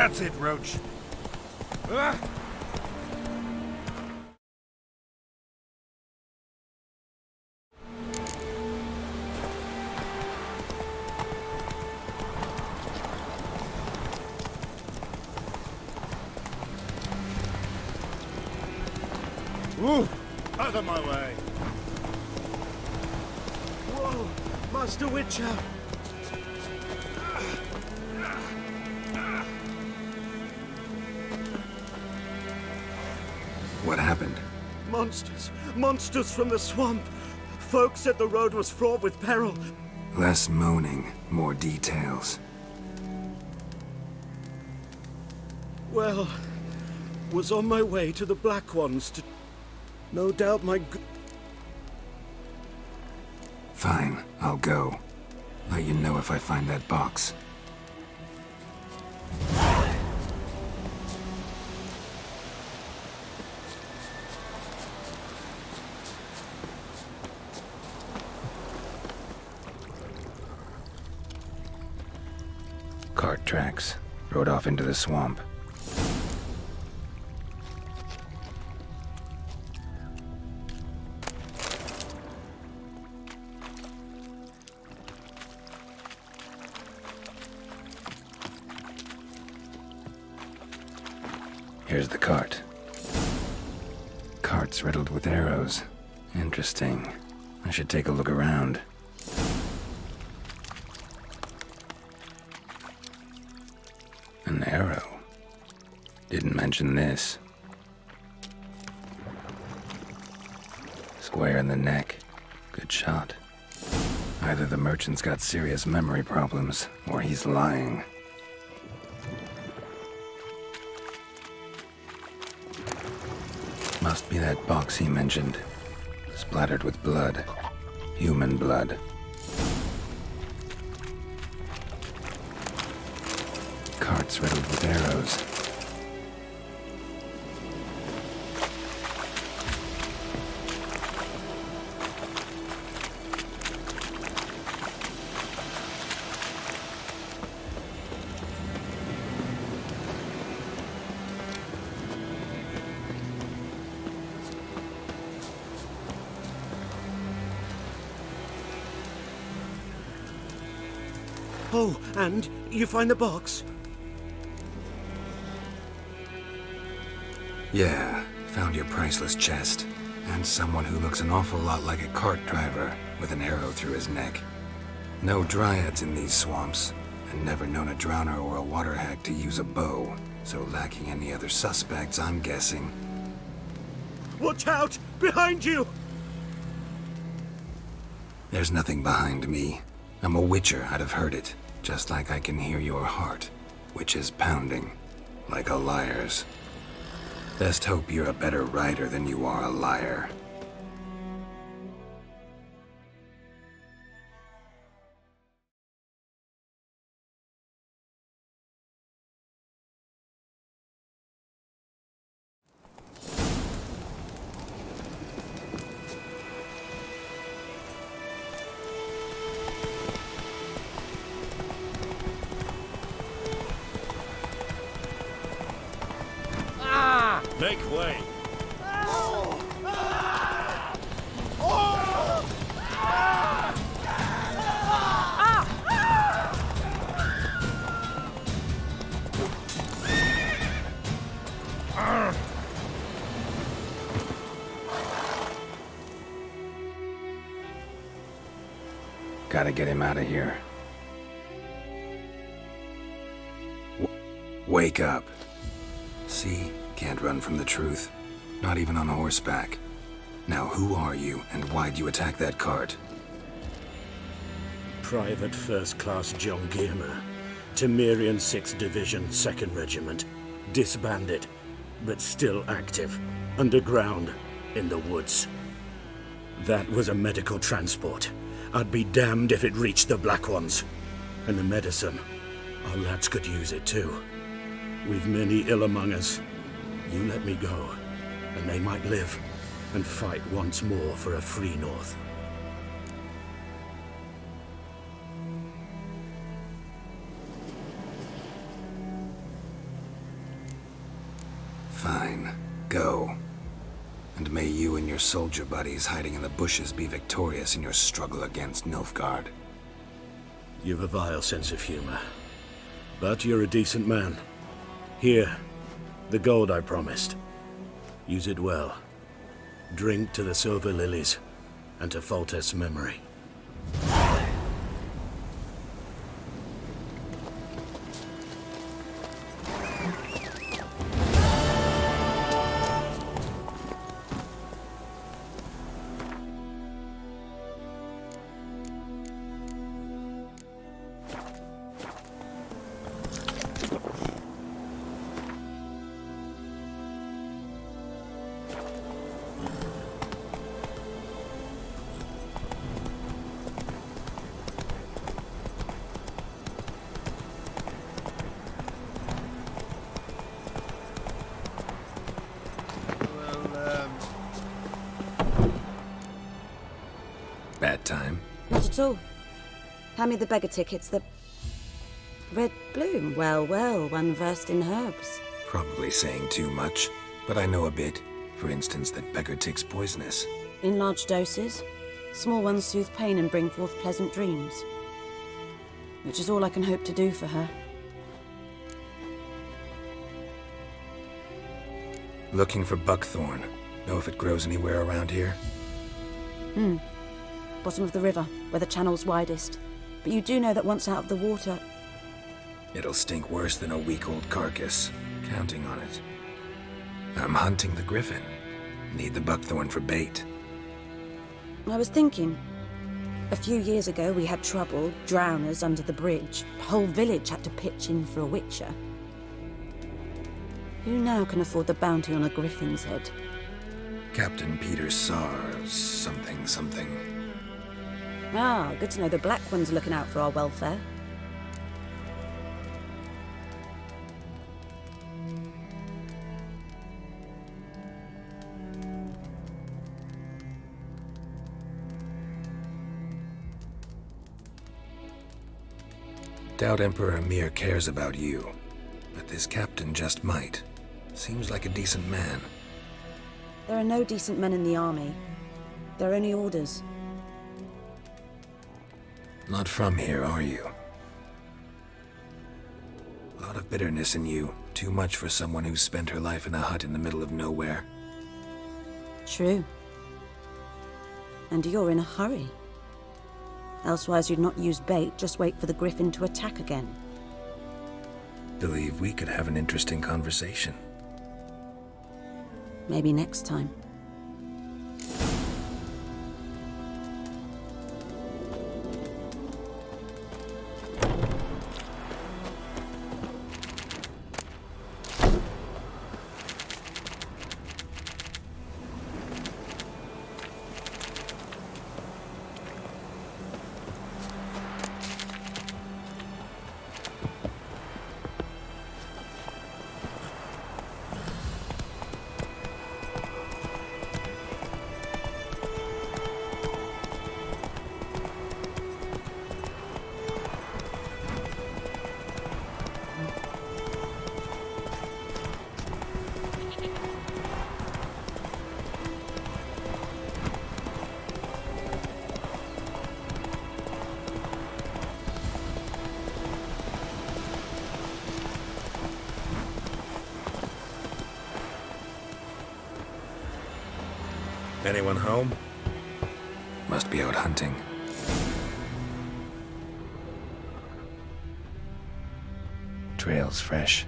That's it, Roach. Ah! Ooh, out of my way. Whoa, Master Witcher. What happened? Monsters from the swamp. Folks said the road was fraught with peril. Less moaning, more details. Well, was on my way to the Black Ones to... No doubt my... Fine, I'll go. Let you know if I find that box. Cart tracks. Rode off into the swamp. Here's the cart. Cart's riddled with arrows. Interesting. I should take a look around. An arrow. Didn't mention this. Square in the neck. Good shot. Either the merchant's got serious memory problems, or he's lying. Must be that box he mentioned. Splattered with blood. Human blood. Carts riddled with arrows. Oh, and you find the box? Yeah, found your priceless chest. And someone who looks an awful lot like a cart driver with an arrow through his neck. No dryads in these swamps, and never known a drowner or a water hack to use a bow. So lacking any other suspects, I'm guessing. Watch out! Behind you! There's nothing behind me. I'm a witcher, I'd have heard it. Just like I can hear your heart, which is pounding, like a liar's. Best hope you're a better rider than you are a liar. Make way. Gotta get him out of here. Wake up. See? Can't run from the truth. Not even on horseback. Now who are you, and why'd you attack that cart? Private First Class John Giermer, Temerian 6th Division, 2nd Regiment. Disbanded, but still active. Underground, in the woods. That was a medical transport. I'd be damned if it reached the Black Ones. And the medicine, our lads could use it too. We've many ill among us. You let me go, and they might live and fight once more for a free North. you and your soldier buddies hiding in the bushes be victorious in your struggle against Nilfgaard. You've a vile sense of humor. But you're a decent man. Here, the gold I promised. Use it well. Drink to the silver lilies, and to Foltest's memory. Bad time? Not at all. Hand me the beggar tickets, the... Red bloom. Well, well, one versed in herbs. Probably saying too much, but I know a bit. For instance, that beggar tick's poisonous. In large doses. Small ones soothe pain and bring forth pleasant dreams. Which is all I can hope to do for her. Looking for buckthorn. Know if it grows anywhere around here? Bottom of the river, where the channel's widest. But you do know that once out of the water... It'll stink worse than a week-old carcass. Counting on it. I'm hunting the griffin. Need the buckthorn for bait. I was thinking... A few years ago we had trouble, drowners under the bridge. The whole village had to pitch in for a witcher. Who now can afford the bounty on a griffin's head? Captain Peter Sars, something. Ah, good to know the Black One's looking out for our welfare. Doubt Emperor Emir cares about you, but this captain just might. Seems like a decent man. There are no decent men in the army. They're only orders. Not from here, are you? A lot of bitterness in you. Too much for someone who's spent her life in a hut in the middle of nowhere. True. And you're in a hurry. Elsewise you'd not use bait, just wait for the griffin to attack again. Believe we could have an interesting conversation. Maybe next time. Anyone home? Must be out hunting. Trail's fresh.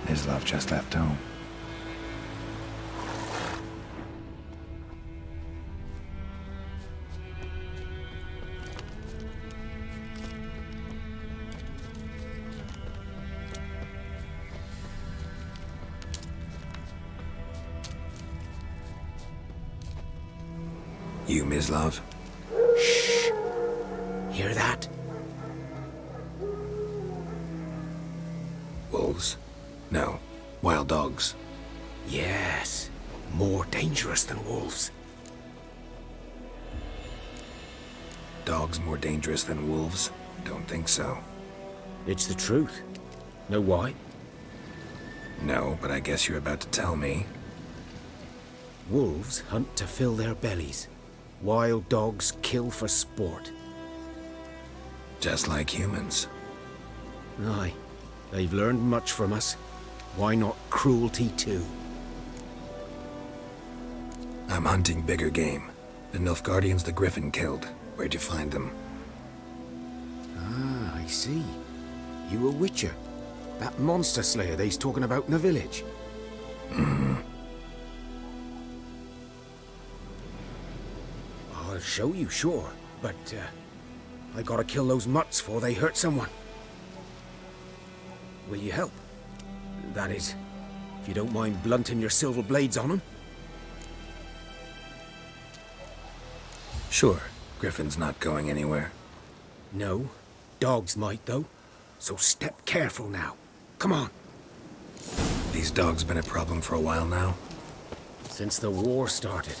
His love just left home. You, Mislav? Shh. Hear that? Wolves? No. Wild dogs. Yes. More dangerous than wolves. Dogs more dangerous than wolves? Don't think so. It's the truth. Know why? No, but I guess you're about to tell me. Wolves hunt to fill their bellies. Wild dogs kill for sport. Just like humans. Aye, they've learned much from us. Why not cruelty too? I'm hunting bigger game. The Nilfgaardians the Griffin killed. Where'd you find them? Ah, I see. You a witcher. That monster slayer they's talking about in the village. I'll show you, sure. But, I gotta kill those mutts before they hurt someone. Will you help? That is, if you don't mind blunting your silver blades on them. Sure. Griffin's not going anywhere. No. Dogs might, though. So step careful now. Come on. These dogs been a problem for a while now? Since the war started.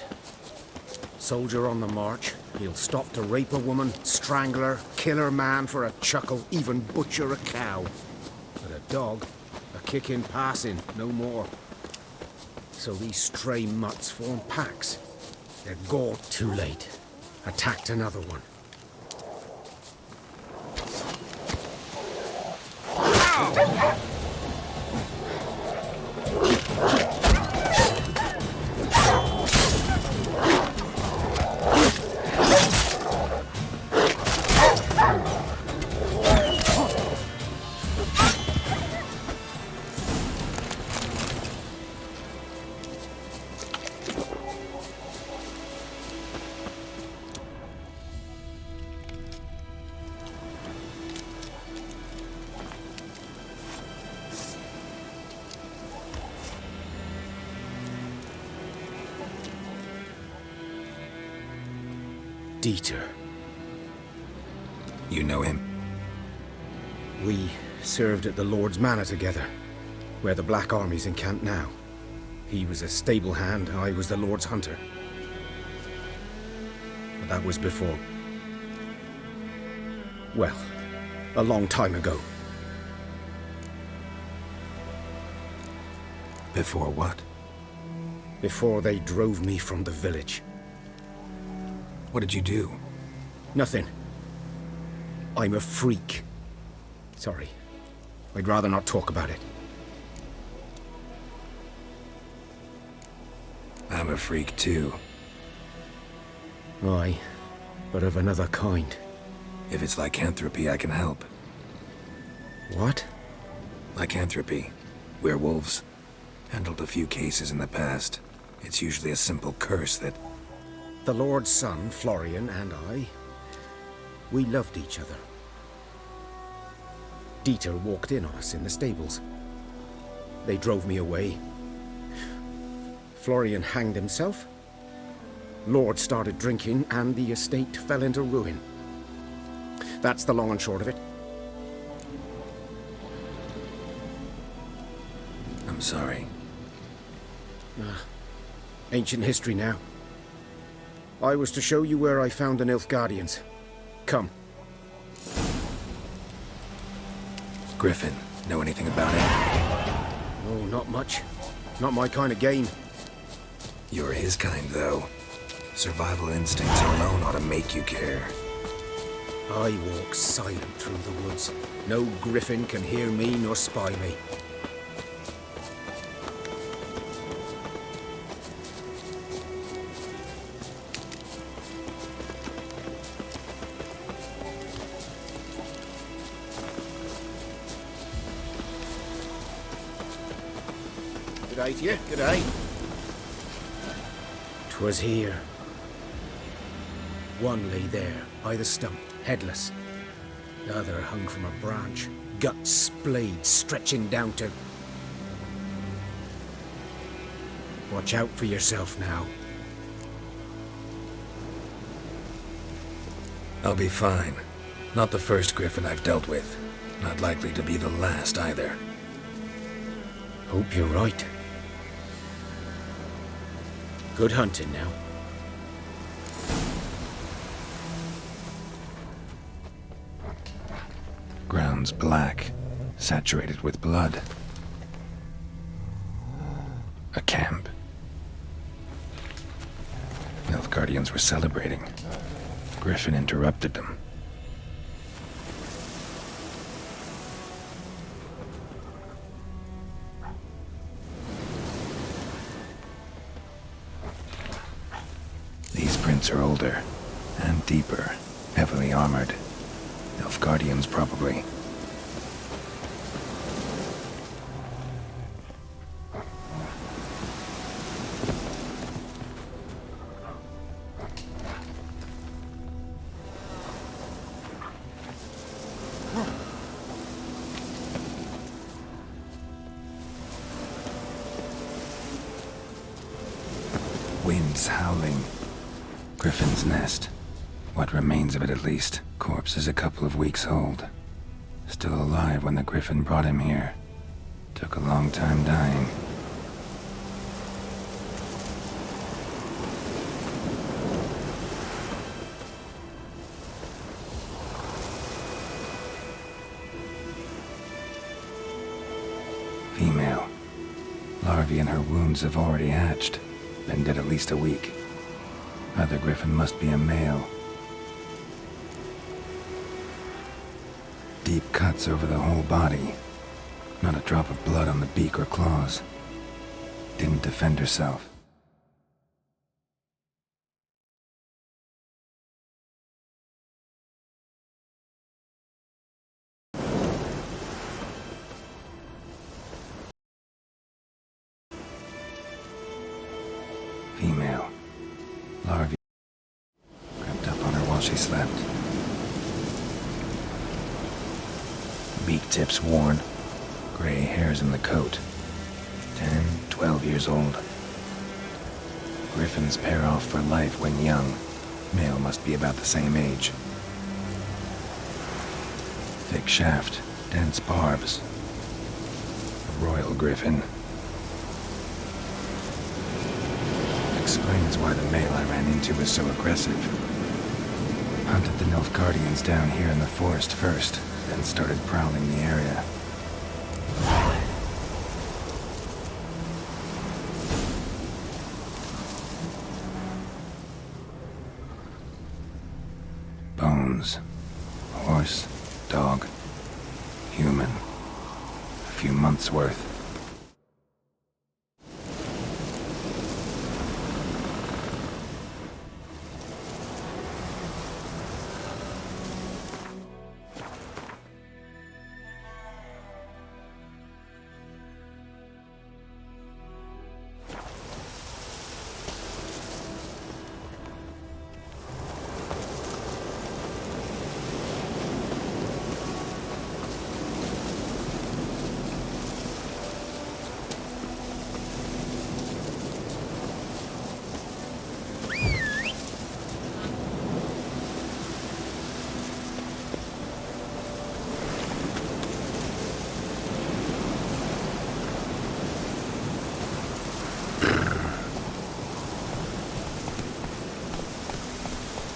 Soldier on the march, he'll stop to rape a woman, strangle her, kill her man for a chuckle, even butcher a cow. But a dog, a kick in passing, no more. So these stray mutts form packs. They're gored too late. Attacked another one. Dieter. You know him? We served at the Lord's Manor together, where the Black Army's encamped now. He was a stable hand, I was the Lord's hunter. But that was before... well, a long time ago. Before what? Before they drove me from the village. What did you do? Nothing. I'm a freak. Sorry. I'd rather not talk about it. I'm a freak too. Aye, but of another kind. If it's lycanthropy, I can help. What? Lycanthropy. Werewolves. Handled a few cases in the past. It's usually a simple curse that... The Lord's son, Florian, and I, we loved each other. Dieter walked in on us in the stables. They drove me away. Florian hanged himself. Lord started drinking, and the estate fell into ruin. That's the long and short of it. I'm sorry. Ancient history now. I was to show you where I found the Nilfgaardians. Come. Griffin, know anything about it? Oh, not much. Not my kind of game. You're his kind, though. Survival instincts alone ought to make you care. I walk silent through the woods. No griffin can hear me nor spy me. G'day to you, g'day. 'Twas here. One lay there, by the stump, headless. The other hung from a branch, guts splayed, stretching down to... Watch out for yourself now. I'll be fine. Not the first griffin I've dealt with. Not likely to be the last, either. Hope you're right. Good hunting now. Ground's black, saturated with blood. A camp. Nilfgaardians were celebrating. Griffin interrupted them. These prints are older and deeper, heavily armored. Nilfgaardians, probably. Winds howling. Griffin's nest. What remains of it, at least. Corpse is a couple of weeks old. Still alive when the Griffin brought him here. Took a long time dying. Female. Larvae in her wounds have already hatched. Been dead at least a week. Other Griffin must be a male. Deep cuts over the whole body. Not a drop of blood on the beak or claws. Didn't defend herself. Female. Larvae crept up on her while she slept. Beak tips worn. Gray hairs in the coat. 10, 12 years old. Griffins pair off for life when young. Male must be about the same age. Thick shaft, dense barbs. A royal griffin. Explains why the male I ran into was so aggressive. Hunted the Nilfgaardians down here in the forest first, then started prowling the area. Bones. Horse, dog, human. A few months' worth.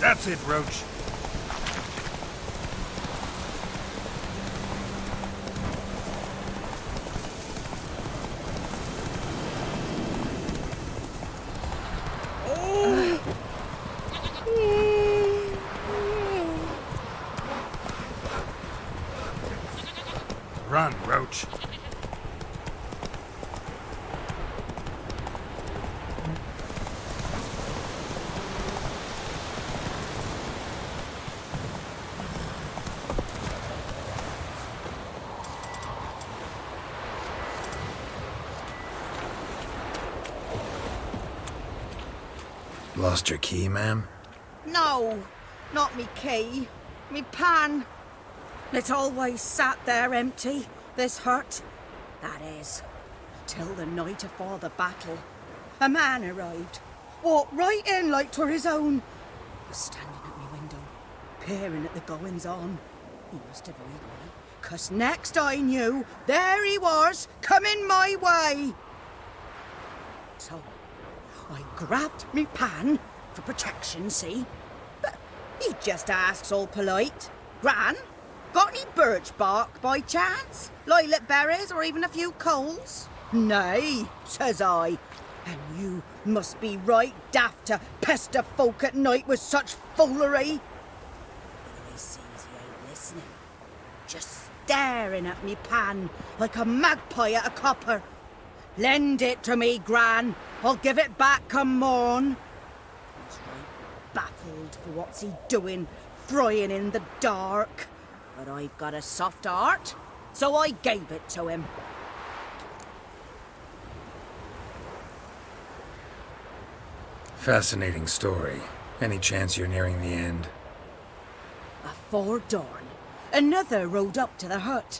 That's it, Roach. Run, Roach. Lost your key, ma'am? No, not me key. Me pan. It always sat there empty, this hut. That is, till the night afore the battle. A man arrived, walked right in like 'twere his own. Was standing at me window, peering at the goings-on. He must have read me, 'cause next I knew, there he was, coming my way. So, I grabbed me pan, for protection, see? But he just asks all polite, Gran, got any birch bark by chance? Lilac berries or even a few coals? Nay, says I. And you must be right daft to pester folk at night with such foolery. But I sees you ain't listening. Just staring at me pan like a magpie at a copper. Lend it to me, Gran. I'll give it back come morn. He's right baffled for what's he doing, frying in the dark. But I've got a soft heart, so I gave it to him. Fascinating story. Any chance you're nearing the end? Afore dawn, another rode up to the hut.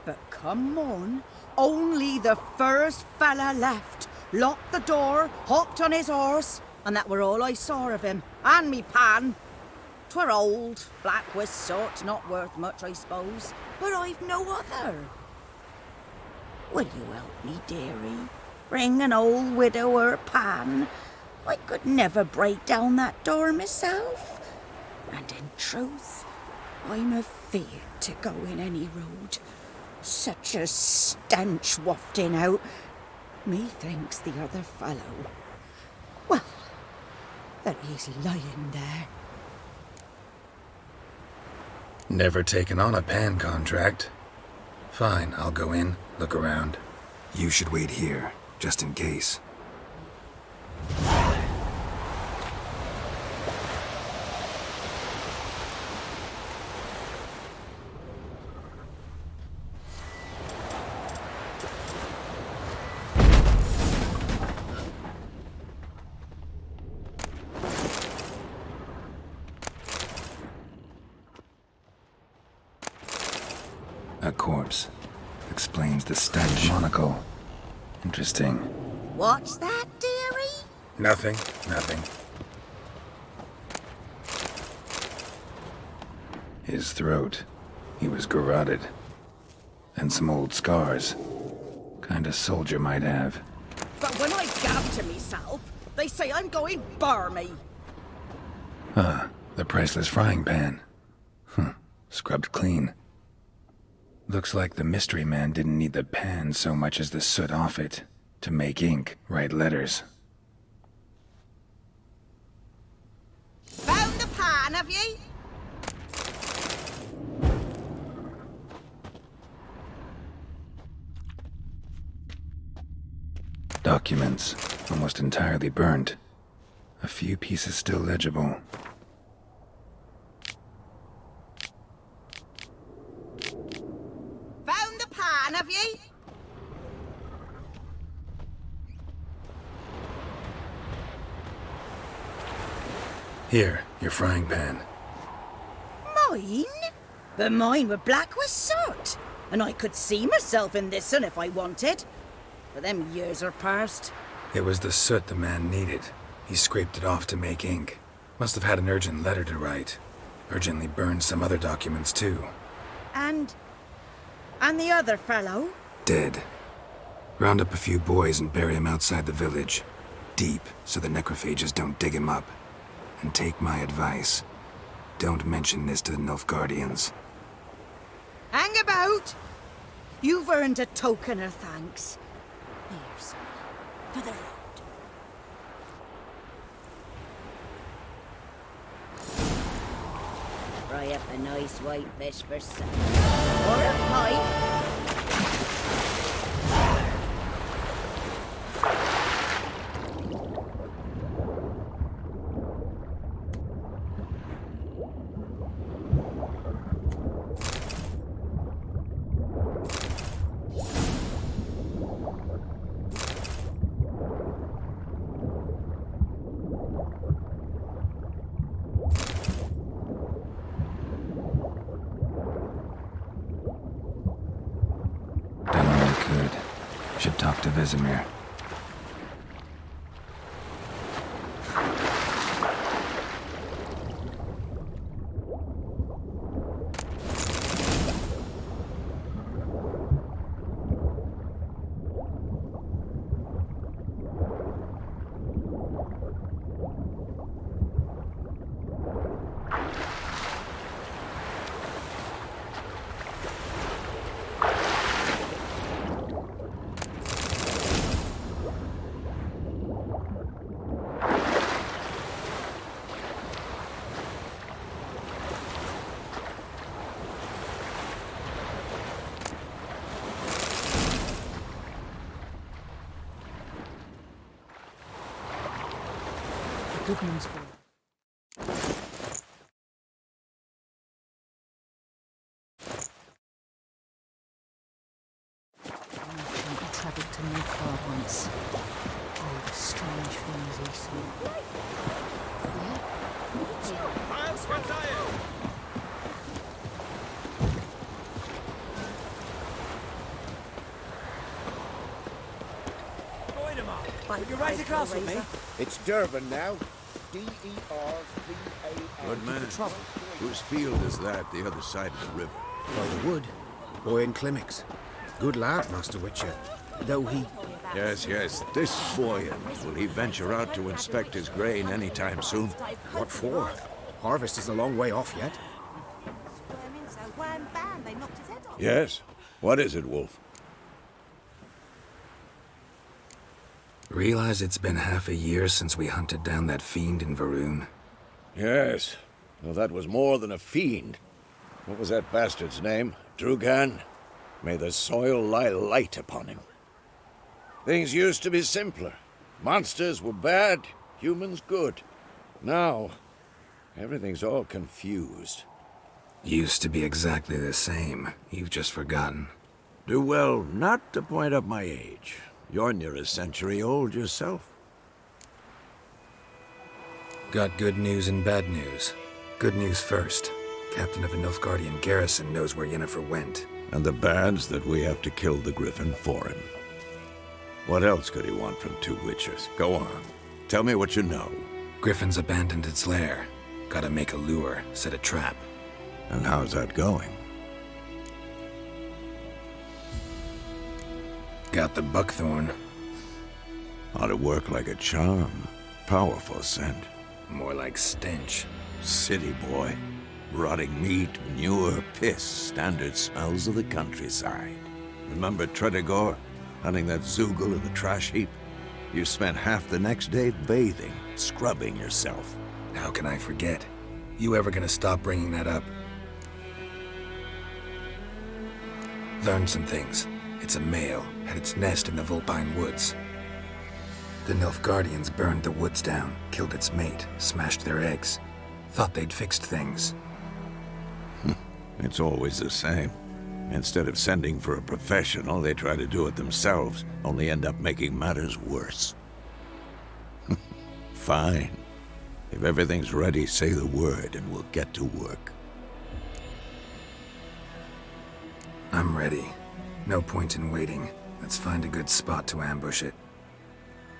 But come morn, only the first fella left, locked the door, hopped on his horse, and that were all I saw of him, and me pan. 'Twere old, black with sort, not worth much, I suppose, but I've no other. Will you help me, dearie? Bring an old widower pan. I could never break down that door myself. And in truth, I'm afeard to go in any road. Such a stench wafting out. Methinks the other fellow, well, that he's lying there. Never taken on a pan contract. Fine, I'll go in, look around. You should wait here, just in case. A corpse. Explains the stench. Monocle. Interesting. What's that, dearie? Nothing. His throat. He was garroted. And some old scars. Kind of soldier might have. But when I gab to myself, they say I'm going barmy. The priceless frying pan. Scrubbed clean. Looks like the mystery man didn't need the pan so much as the soot off it to make ink, write letters. Found the pan, have ye? Documents, almost entirely burnt. A few pieces still legible. Found the pan, have ye? Here, your frying pan. Mine? But mine were black with soot, and I could see myself in this one if I wanted. But them years are past. It was the soot the man needed. He scraped it off to make ink. Must have had an urgent letter to write. Urgently burned some other documents too. And the other fellow? Dead. Round up a few boys and bury him outside the village. Deep, so the necrophages don't dig him up. And take my advice. Don't mention this to the Nilfgaardians. Hang about! You've earned a token of thanks. Here, son, for the road. Fry up a nice white fish for supper. Or a pie. Should talk to Vesemir. good news for you. He travelled to Nilfgaard once. Oh, the strange things he saw. You're right across with me. It's Durban now. D-E-R-V-A-N. Good man. Whose field is that, the other side of the river? By the wood. Boy in Climmix. Good lad, Master Witcher. Though he... Yes, yes. This boy, will he venture out to inspect his grain any time soon? What for? Harvest is a long way off yet. Yes. What is it, Wolf? Realize it's been half a year since we hunted down that fiend in Varun? Yes. Well, that was more than a fiend. What was that bastard's name? Drugan? May the soil lie light upon him. Things used to be simpler. Monsters were bad, humans good. Now, everything's all confused. Used to be exactly the same. You've just forgotten. Do well not to point up my age. You're near a century old yourself. Got good news and bad news. Good news first. Captain of a Nilfgaardian garrison knows where Yennefer went. And the bad's that we have to kill the Griffin for him. What else could he want from two Witchers? Go on. Tell me what you know. Griffin's abandoned its lair. Gotta make a lure, set a trap. And how's that going? Got the buckthorn. Ought to work like a charm. Powerful scent. More like stench. City boy. Rotting meat, manure, piss. Standard smells of the countryside. Remember Tredegor? Hunting that Zoogle in the trash heap? You spent half the next day bathing, scrubbing yourself. How can I forget? You ever gonna stop bringing that up? Learned some things. It's a male, had its nest in the Vulpine Woods. The Nilfgaardians burned the woods down, killed its mate, smashed their eggs. Thought they'd fixed things. It's always the same. Instead of sending for a professional, they try to do it themselves, only end up making matters worse. Fine. If everything's ready, say the word and we'll get to work. I'm ready. No point in waiting. Let's find a good spot to ambush it.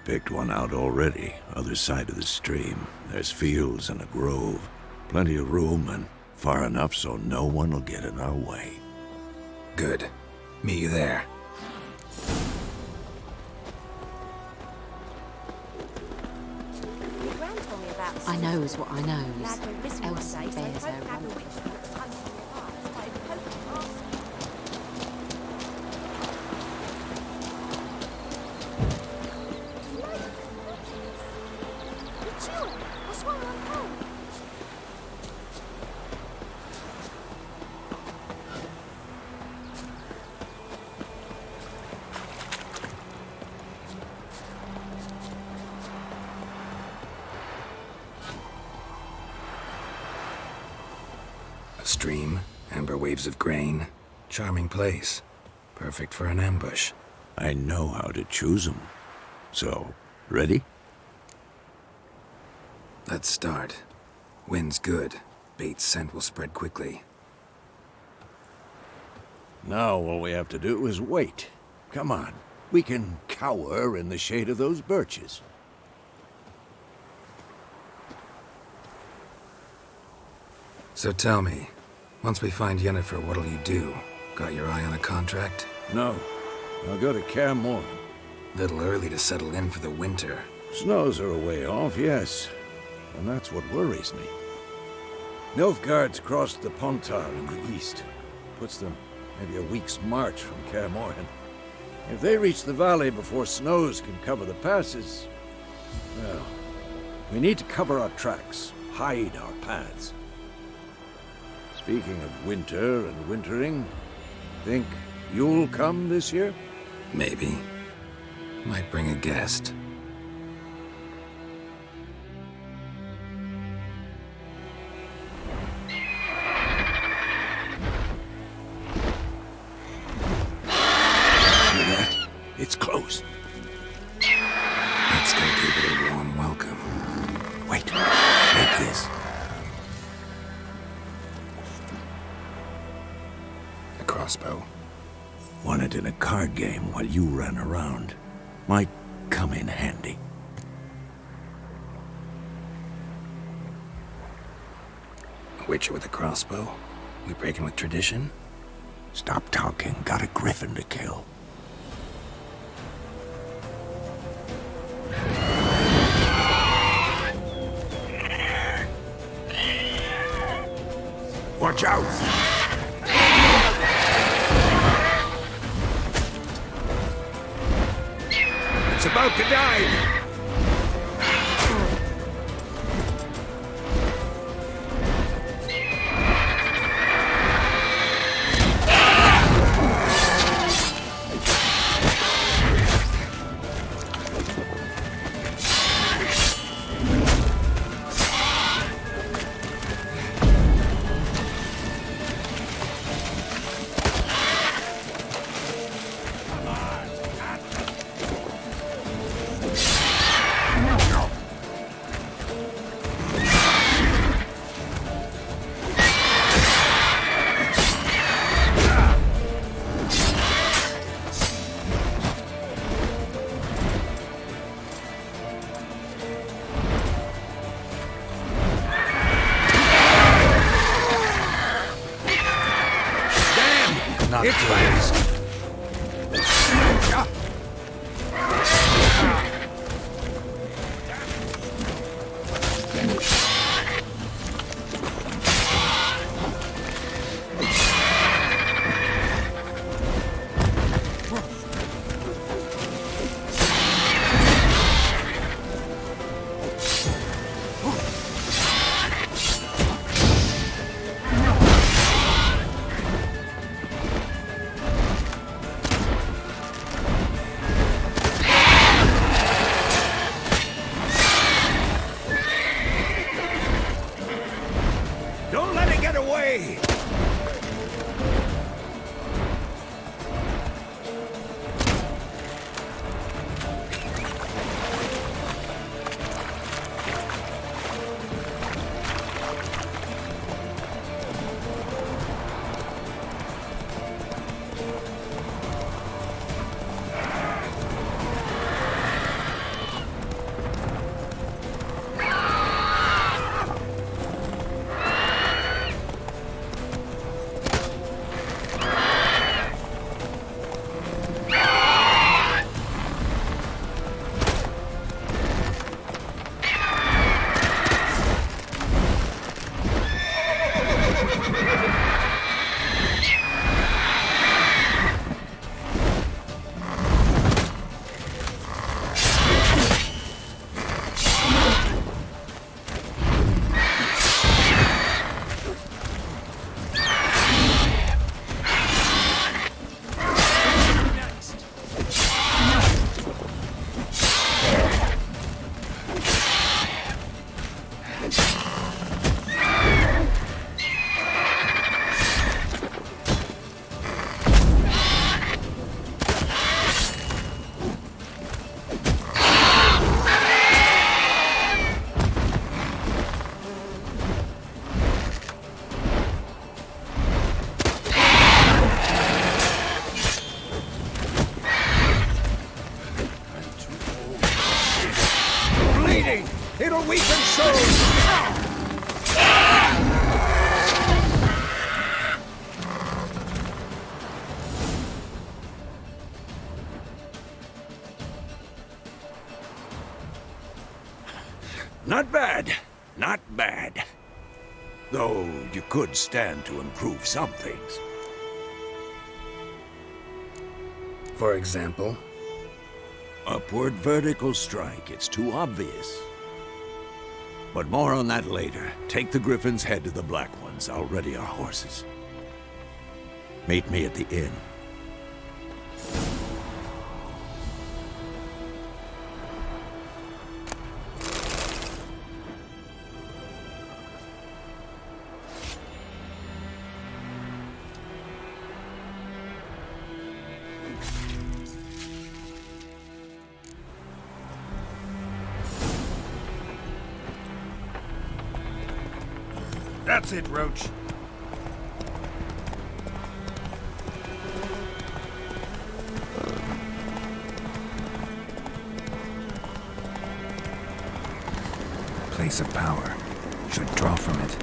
Picked one out already, other side of the stream. There's fields and a grove. Plenty of room and far enough so no one will get in our way. Good. Meet you there. I knows what I knows. Elsie bears her rump. A stream, amber waves of grain. Charming place. Perfect for an ambush. I know how to choose 'em. So, ready? Let's start. Wind's good. Bait's scent will spread quickly. Now all we have to do is wait. Come on. We can cower in the shade of those birches. So tell me, once we find Yennefer, what'll you do? Got your eye on a contract? No. I'll go to Kaer Morhen. Little early to settle in for the winter. Snows are a way off, yes. And that's what worries me. Nilfgaard's crossed the Pontar in the east. Puts them maybe a week's march from Kaer Morhen. If they reach the valley before snows can cover the passes, well, we need to cover our tracks, hide our paths. Speaking of winter and wintering, think you'll come this year? Maybe. Might bring a guest. crossbow. Won it in a card game while you ran around. Might come in handy. A witcher with a crossbow? We breaking with tradition? Stop talking. Got a griffin to kill. Watch out! It's about to die! It's fast. Don't let it get away! It'll weaken soon! Not bad. Not bad. Though you could stand to improve some things. For example? Upward vertical strike. It's too obvious. But more on that later. Take the Griffin's head to the Black Ones. I'll ready our horses. Meet me at the inn. That's it, Roach. place of power, should draw from it.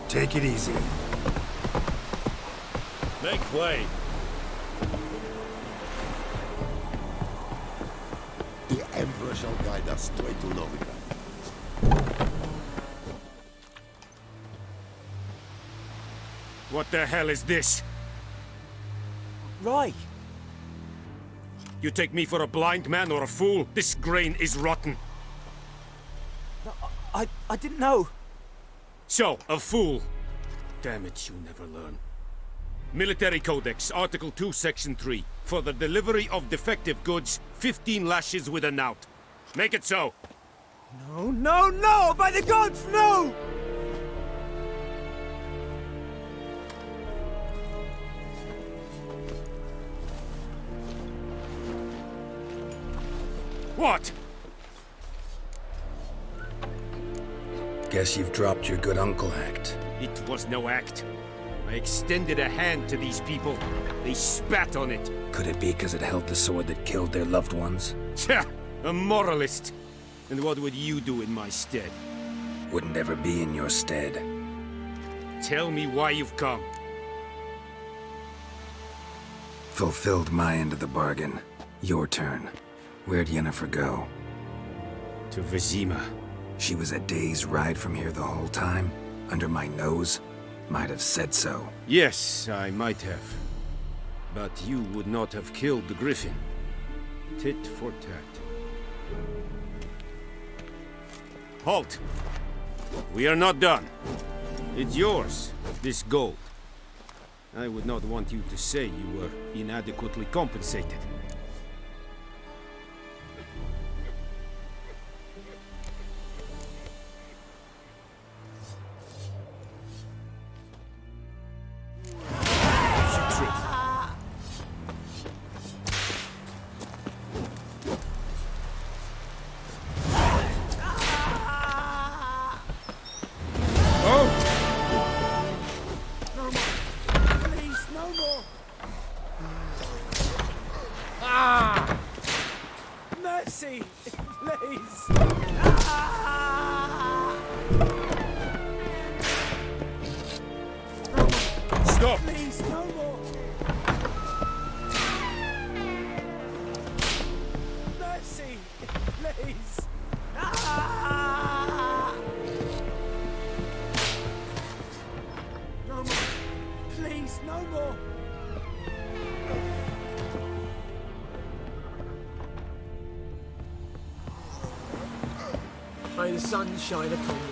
Take it easy. Make way. The Emperor shall guide us straight to Novigrad. What the hell is this? Right. You take me for a blind man or a fool? This grain is rotten. I didn't know. So, a fool. Damn it, you never learn. Military Codex, Article 2, Section 3. For the delivery of defective goods, 15 lashes with a knout. Make it so. No, no, no! By the gods, no! What? Guess you've dropped your good uncle act. It was no act. I extended a hand to these people. They spat on it. Could it be because it held the sword that killed their loved ones? Tja, a moralist. And what would you do in my stead? Wouldn't ever be in your stead. Tell me why you've come. Fulfilled my end of the bargain. Your turn. Where'd Yennefer go? To Vizima. She was a day's ride from here the whole time? Under my nose? Might have said so. Yes, I might have. But you would not have killed the griffin. Tit for tat. Halt! We are not done. It's yours, this gold. I would not want you to say you were inadequately compensated. Mercy, please. Stop! Please, no more. Mercy, please. No more. Please, no more. May the sun shine upon you.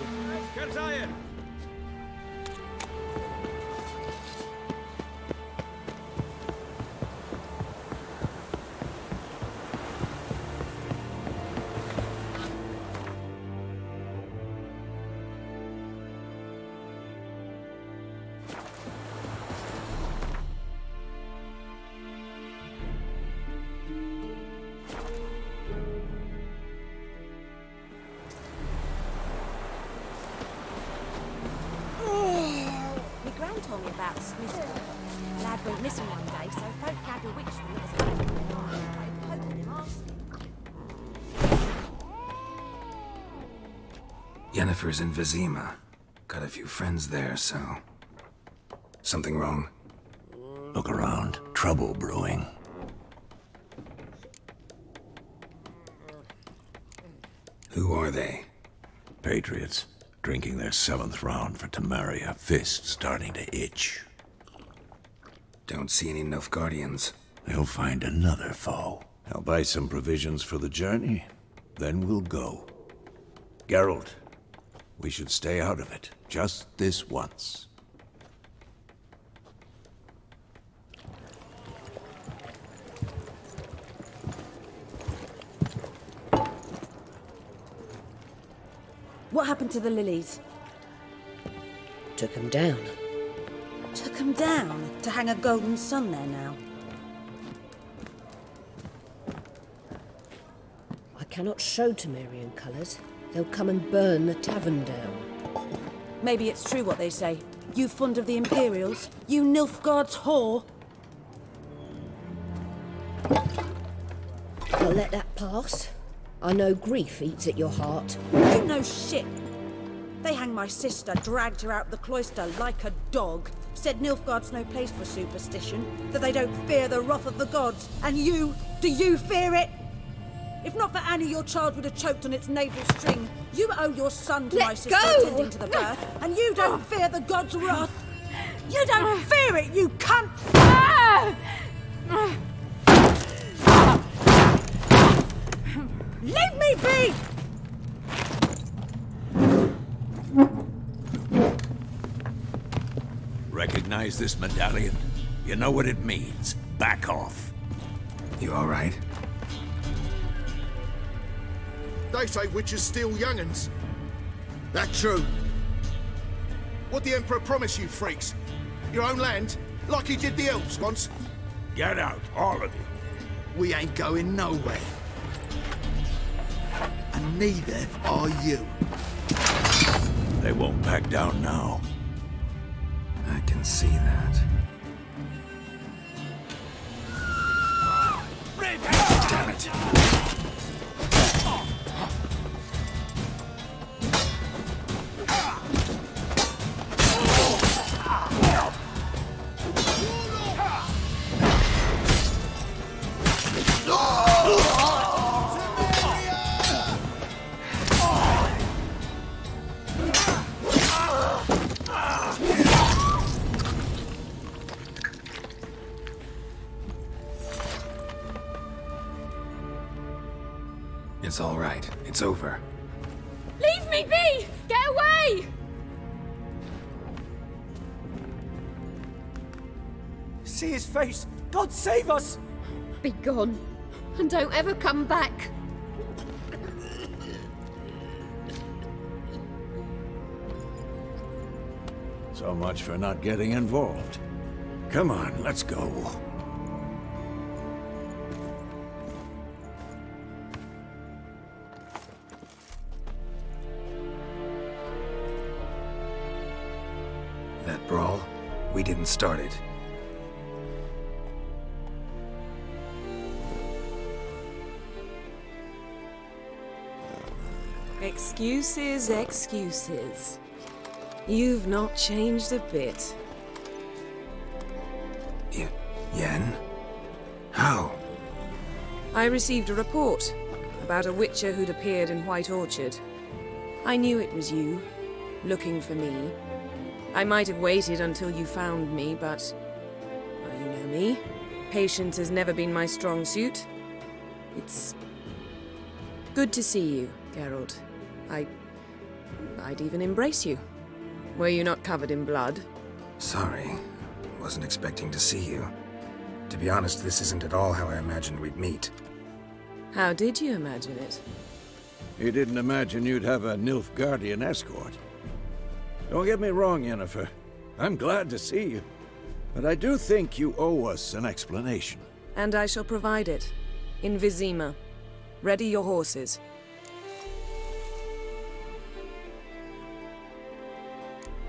My gran told me about Smith. A lad went missing one day, so folk had a witch from that started poking him asking. Yennefer's in Vizima. Got a few friends there, so... Something wrong? Look around. Trouble brewing. Who are they? Patriots, drinking their 7th round for Tamaria, fist starting to itch. Don't see any Nilfgaardians. They'll find another foe. I'll buy some provisions for the journey, then we'll go. Geralt, we should stay out of it, just this once. What happened to the lilies? Took him down. Took them down to hang a golden sun there now. I cannot show Temerian colours. They'll come and burn the tavern down. Maybe it's true what they say. You fond of the Imperials? You Nilfgaard's whore? I'll let that pass. I know grief eats at your heart. You know shit. They hanged my sister, dragged her out the cloister like a dog. Said Nilfgaard's no place for superstition, that they don't fear the wrath of the gods. And you, do you fear it? If not for Annie, your child would have choked on its navel string. You owe your son to my sister attending to the birth, and you don't fear the gods' wrath. You don't fear it, you cunt! Leave me be! Recognize this medallion? You know what it means. Back off. You all right? They say witches steal young'uns. That true? What the Emperor promise you, freaks? Your own land? Like he did the elves once? Get out, all of you. We ain't going nowhere. And neither are you. They won't back down now. I can see that. Damn it. It's all right. It's over. Leave me be! Get away! See his face! God save us! Be gone, and don't ever come back. So much for not getting involved. Come on, let's go. That brawl, we didn't start it. Excuses, excuses. You've not changed a bit. Yen? How? I received a report about a witcher who'd appeared in White Orchard. I knew it was you, looking for me. I might have waited until you found me, but... well, you know me. Patience has never been my strong suit. It's... good to see you, Geralt. I'd even embrace you. Were you not covered in blood? Sorry. Wasn't expecting to see you. To be honest, this isn't at all how I imagined we'd meet. How did you imagine it? You didn't imagine you'd have a Nilfgaardian escort. Don't get me wrong, Yennefer. I'm glad to see you. But I do think you owe us an explanation. And I shall provide it. In Vizima. Ready your horses.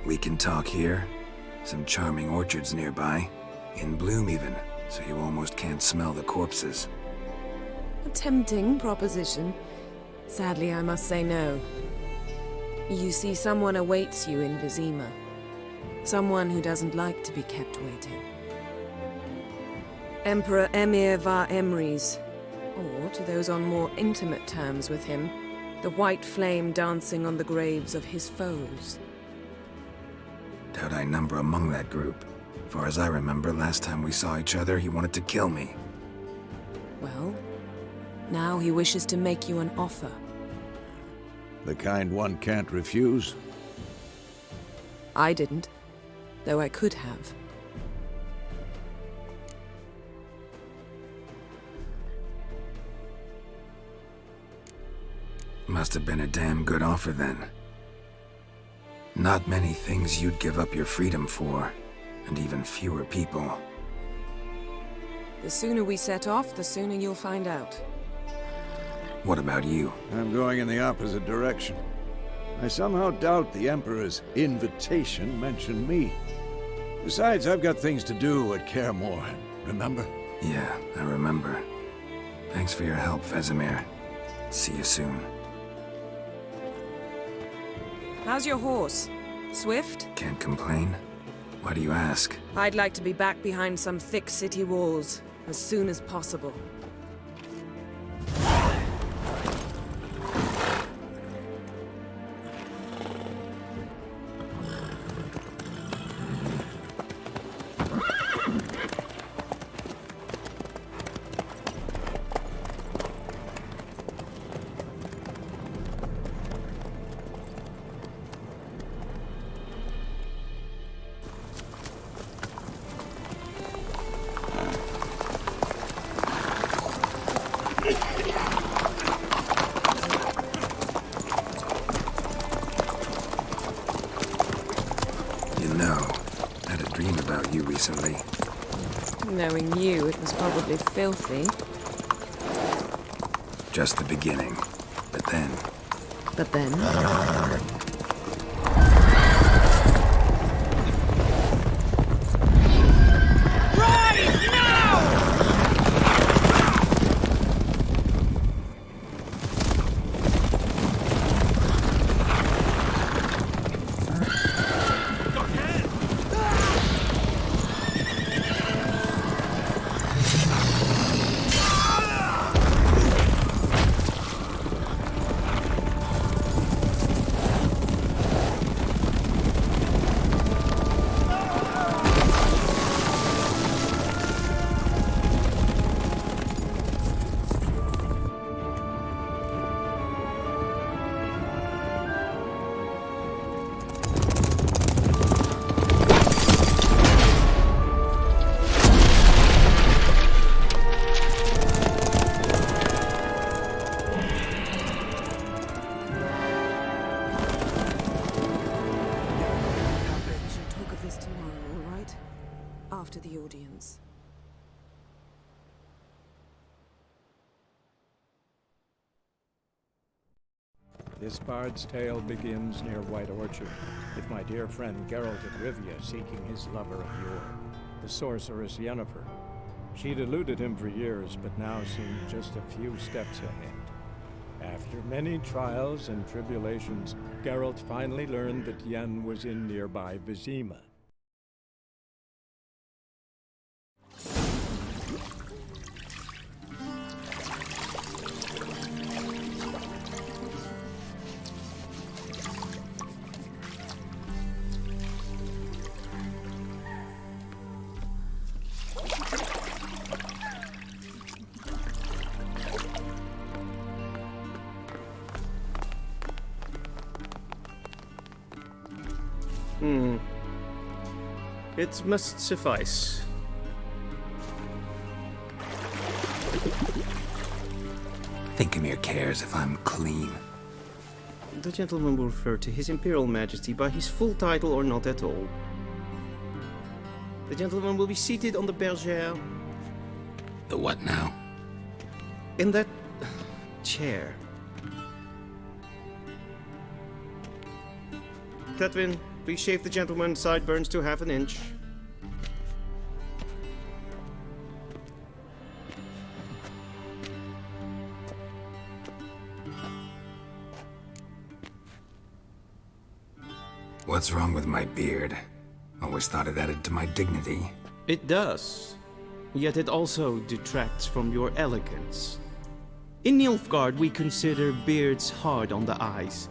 We can talk here. Some charming orchards nearby. In bloom even, so you almost can't smell the corpses. A tempting proposition. Sadly, I must say no. You see, someone awaits you in Vizima. Someone who doesn't like to be kept waiting. Emperor Emir var Emrys, or to those on more intimate terms with him, The white flame dancing on the graves of his foes. Doubt I number among that group. Far as I remember, last time we saw each other, he wanted to kill me. Well, now he wishes to make you an offer. The kind one can't refuse? I didn't, though I could have. Must have been a damn good offer then. Not many things you'd give up your freedom for, and even fewer people. The sooner we set off, the sooner you'll find out. What about you? I'm going in the opposite direction. I somehow doubt the Emperor's invitation mentioned me. Besides, I've got things to do at Kaer Morhen, remember? Yeah, I remember. Thanks for your help, Vesemir. See you soon. How's your horse? Swift? Can't complain. Why do you ask? I'd like to be back behind some thick city walls as soon as possible. Recently. Knowing you, it was probably filthy. Just the beginning. But then... But then? After the audience. This bard's tale begins near White Orchard, with my dear friend Geralt of Rivia seeking his lover of yore, the sorceress Yennefer. She'd eluded him for years, but now seemed just a few steps ahead. After many trials and tribulations, Geralt finally learned that Yen was in nearby Vizima. It must suffice. Thinkamere cares if I'm clean. The gentleman will refer to His Imperial Majesty by his full title or not at all. The gentleman will be seated on the bergère. The what now? In that chair. Tedwin, please shave the gentleman's sideburns to half an inch. What's wrong with my beard? Always thought it added to my dignity. It does. Yet it also detracts from your elegance. In Nilfgaard, we consider beards hard on the eyes.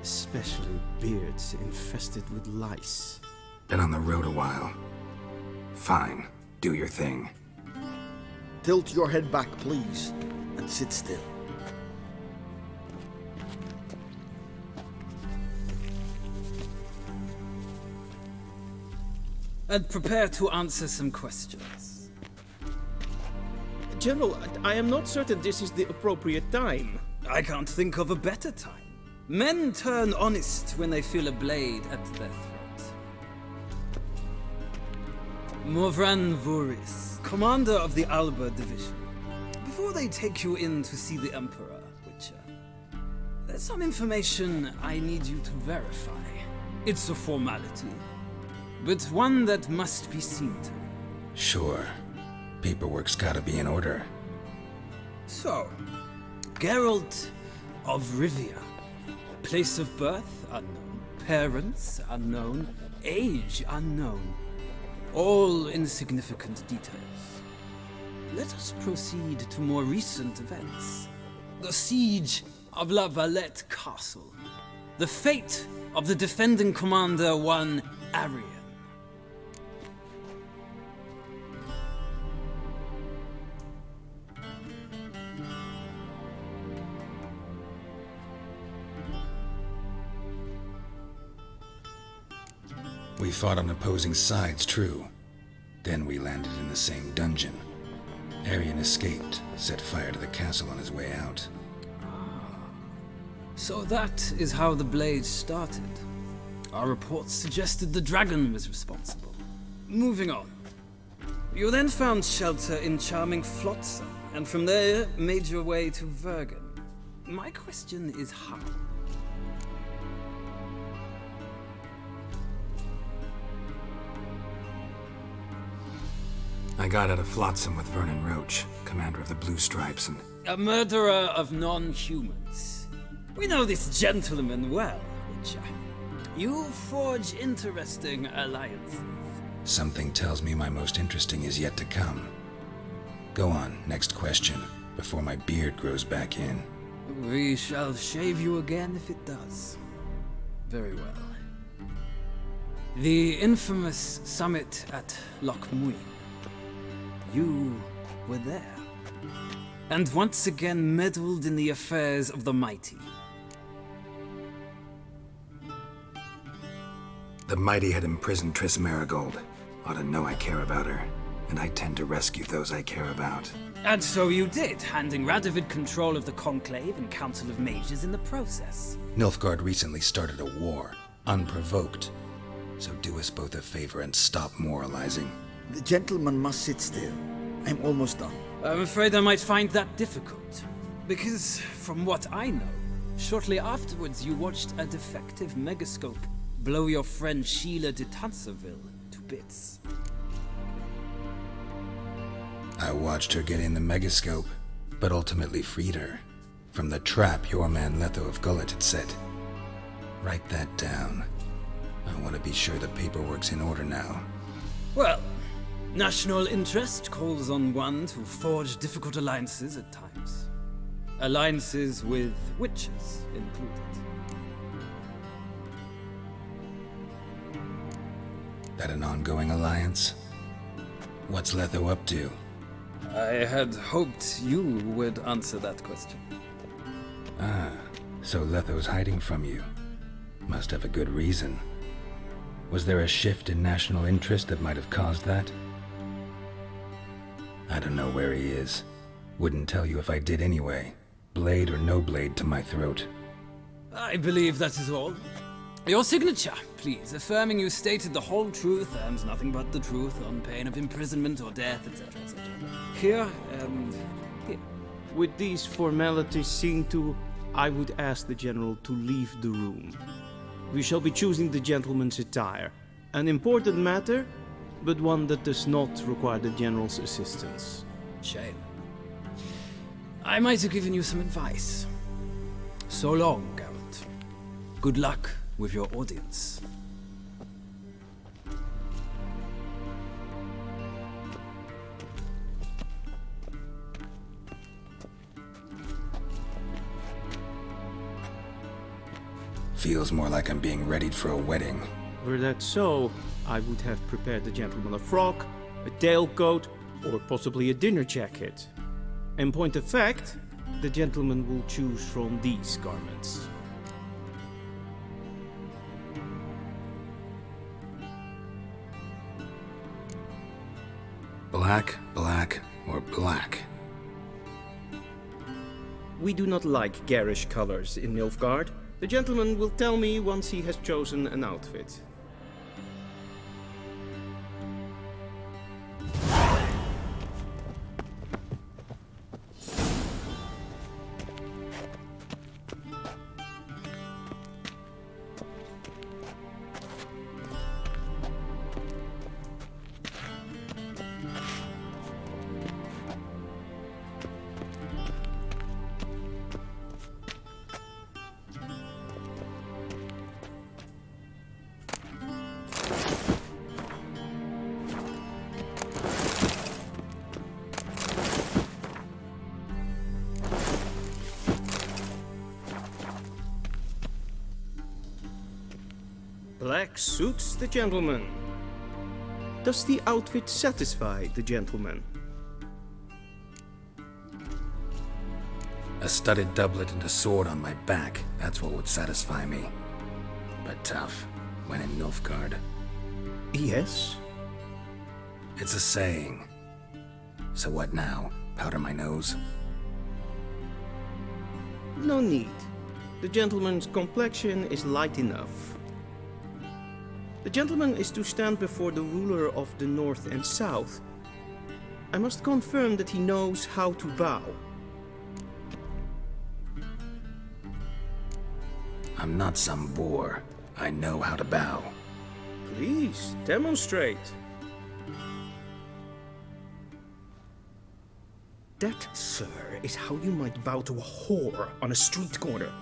Especially beards infested with lice. Been on the road a while. Fine, do your thing. Tilt your head back, please, and sit still. And prepare to answer some questions. General, I am not certain this is the appropriate time. I can't think of a better time. Men turn honest when they feel a blade at their throat. Morvran Vuris, commander of the Alba Division. Before they take you in to see the Emperor, Witcher, there's some information I need you to verify. It's a formality, but one that must be seen to. Sure. Paperwork's gotta be in order. So, Geralt of Rivia. Place of birth unknown. Parents unknown. Age unknown. All insignificant details. Let us proceed to more recent events. The siege of La Valette Castle. The fate of the defending commander, one Arian. We fought on opposing sides, true. Then we landed in the same dungeon. Arian escaped, set fire to the castle on his way out. So that is how the blade started. Our reports suggested the dragon was responsible. Moving on. You then found shelter in charming Flotsam, and from there made your way to Vergen. My question is how? I got out of Flotsam with Vernon Roach, commander of the Blue Stripes, and... A murderer of non-humans. We know this gentleman well, Witcher. You forge interesting alliances. Something tells me my most interesting is yet to come. Go on, next question, before my beard grows back in. We shall shave you again if it does. Very well. The infamous summit at Loch Muin. You were there, and once again meddled in the affairs of the mighty. The mighty had imprisoned Triss Marigold. Ought to know I care about her, and I tend to rescue those I care about. And so you did, handing Radovid control of the Conclave and Council of Mages in the process. Nilfgaard recently started a war, unprovoked. So do us both a favor and stop moralizing. The gentleman must sit still. I'm almost done. I'm afraid I might find that difficult. Because, from what I know, shortly afterwards you watched a defective megascope blow your friend Sheila de Tanserville to bits. I watched her get in the megascope, but ultimately freed her. From the trap your man Letho of Gullet had set. Write that down. I want to be sure the paperwork's in order now. Well, national interest calls on one to forge difficult alliances at times. Alliances with witches included. That an ongoing alliance? What's Letho up to? I had hoped you would answer that question. Ah, so Letho's hiding from you. Must have a good reason. Was there a shift in national interest that might have caused that? I don't know where he is. Wouldn't tell you if I did anyway. Blade or no blade to my throat. I believe that is all. Your signature, please, affirming you stated the whole truth and nothing but the truth on pain of imprisonment or death, etc., etc. Here and here. With these formalities seen to, I would ask the General to leave the room. We shall be choosing the gentleman's attire. An important matter, but one that does not require the General's assistance. Shame. I might have given you some advice. So long, Geralt. Good luck with your audience. Feels more like I'm being readied for a wedding. Were that so, I would have prepared the gentleman a frock, a tailcoat, or possibly a dinner jacket. In point of fact, the gentleman will choose from these garments. Black, black, or black? We do not like garish colors in Nilfgaard. The gentleman will tell me once he has chosen an outfit. Black suits the gentleman. Does the outfit satisfy the gentleman? A studded doublet and a sword on my back, that's what would satisfy me. But tough, when in Nilfgaard. Yes? It's a saying. So what now? Powder my nose? No need. The gentleman's complexion is light enough. The gentleman is to stand before the ruler of the North and South. I must confirm that he knows how to bow. I'm not some boor. I know how to bow. Please, demonstrate. That, sir, is how you might bow to a whore on a street corner,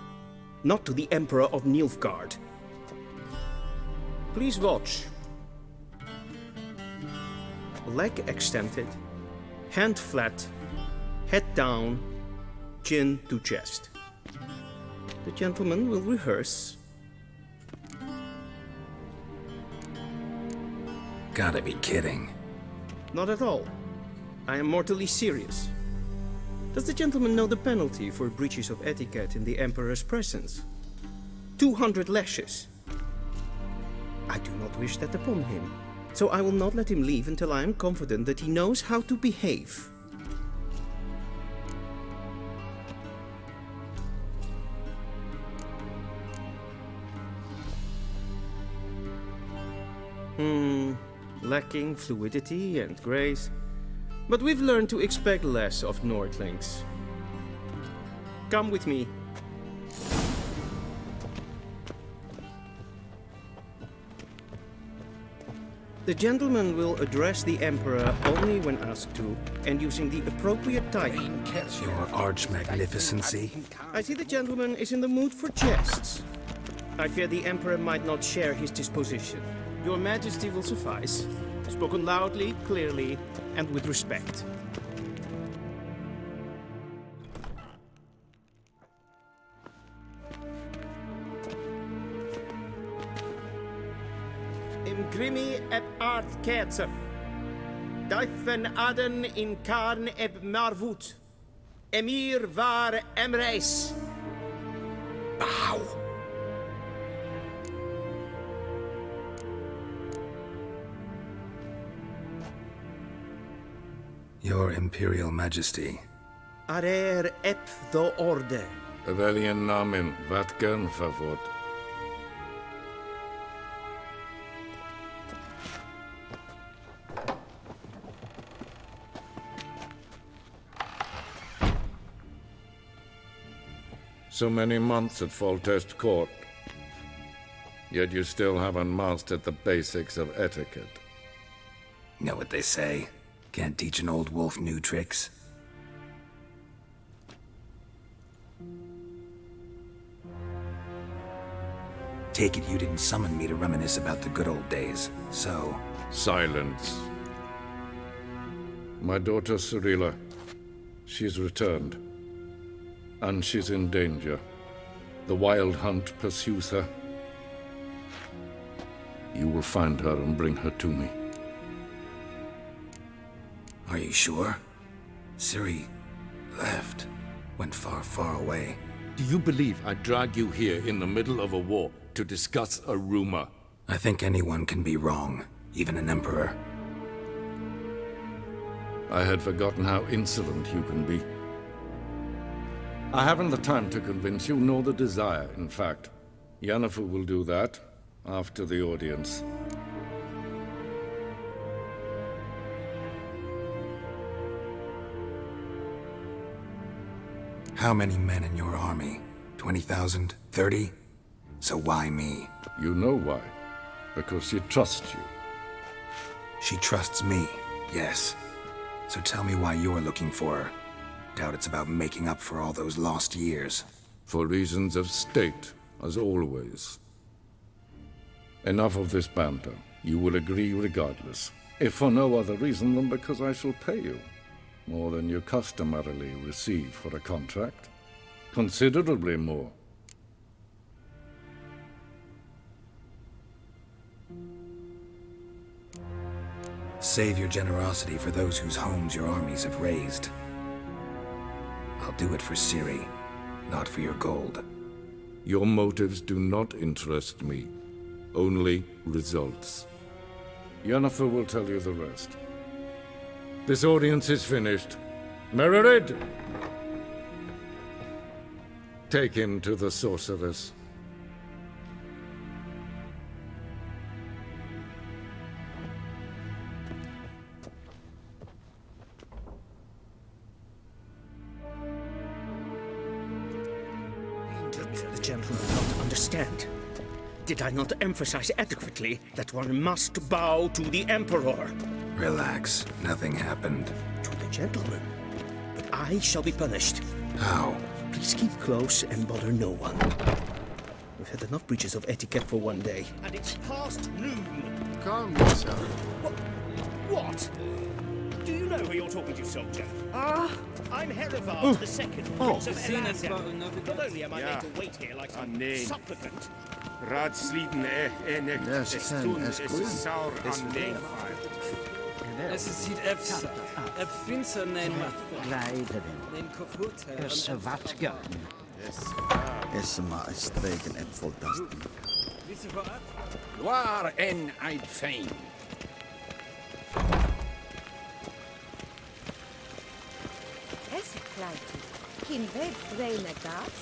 not to the Emperor of Nilfgaard. Please watch. Leg extended, hand flat, head down, chin to chest. The gentleman will rehearse. Gotta be kidding. Not at all. I am mortally serious. Does the gentleman know the penalty for breaches of etiquette in the Emperor's presence? 200 lashes. I do not wish that upon him, so I will not let him leave until I am confident that he knows how to behave. Lacking fluidity and grace, but we've learned to expect less of Nordlings. Come with me. The gentleman will address the Emperor only when asked to, and using the appropriate title. Your arch-magnificency? I see the gentleman is in the mood for jests. I fear the Emperor might not share his disposition. Your Majesty will suffice. Spoken loudly, clearly, and with respect. Imgrimi eb art ketzer. Daifen aden in karn eb marvut. Emir var emreis. Bow. Your Imperial Majesty. Arer ep do orde. Weljen namen, wat gern favort. So many months at Foltest Court, yet you still haven't mastered the basics of etiquette. Know what they say? Can't teach an old wolf new tricks. Take it you didn't summon me to reminisce about the good old days, so... Silence. My daughter Cyrilla, she's returned. And she's in danger. The Wild Hunt pursues her. You will find her and bring her to me. Are you sure? Ciri left. Went far, far away. Do you believe I drag you here in the middle of a war to discuss a rumor? I think anyone can be wrong, even an emperor. I had forgotten how insolent you can be. I haven't the time to convince you, nor the desire, in fact. Yennefer will do that after the audience. How many men in your army? 20,000? 30? So why me? You know why. Because she trusts you. She trusts me, yes. So tell me why you're looking for her. Doubt it's about making up for all those lost years. For reasons of state, as always. Enough of this banter. You will agree regardless. If for no other reason than because I shall pay you. More than you customarily receive for a contract. Considerably more. Save your generosity for those whose homes your armies have razed. I'll do it for Ciri, not for your gold. Your motives do not interest me. Only results. Yennefer will tell you the rest. This audience is finished. Mererid! Take him to the sorceress. The gentleman not understand. Did I not emphasize adequately that one must bow to the Emperor? Relax. Nothing happened. To the gentleman. But I shall be punished. How? Please keep close and bother no one. We've had enough breaches of etiquette for one day. And it's past noon. Calm yourself. What? Do you know who you're talking to, soldier? I'm Herivard the Second, Prince of Elandel. Not only am I made to wait here like some supplicant. Raadsliden estun is sour on neefile. Es ziet efsa. Finser neem Neem kaputt. Vatka. Maar streken en voltasten. Waar en uit fijn. Es klein. Kin weg vreemde dat.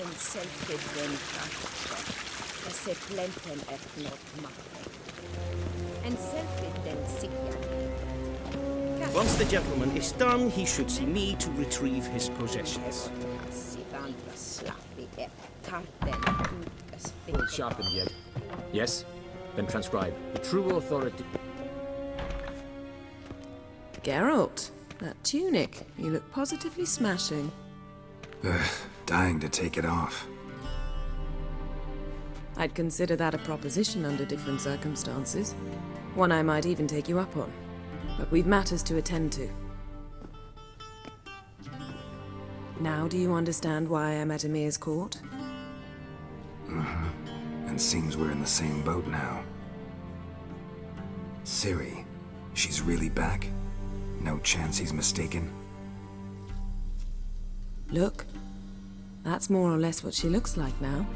En zelfgedwongen. Dat ze plenten echt not maken. En zelfgedwongen sikker. Once the gentleman is done, he should see me to retrieve his possessions. All sharpened yet? Yes? Then transcribe. The true authority... Geralt, that tunic. You look positively smashing. Dying to take it off. I'd consider that a proposition under different circumstances. One I might even take you up on. But we've matters to attend to. Now do you understand why I'm at Emir's court? And seems we're in the same boat now. Ciri, she's really back? No chance he's mistaken? Look, that's more or less what she looks like now.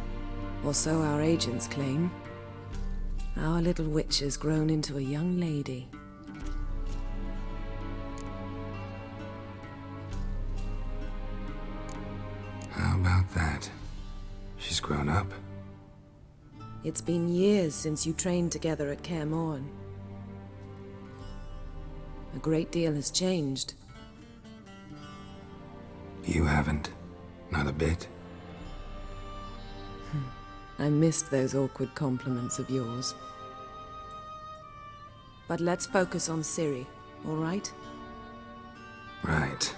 Or so our agents claim. Our little witch has grown into a young lady. How about that? She's grown up? It's been years since you trained together at Kaer Morhen. A great deal has changed. You haven't. Not a bit. I missed those awkward compliments of yours. But let's focus on Ciri, all right? Right.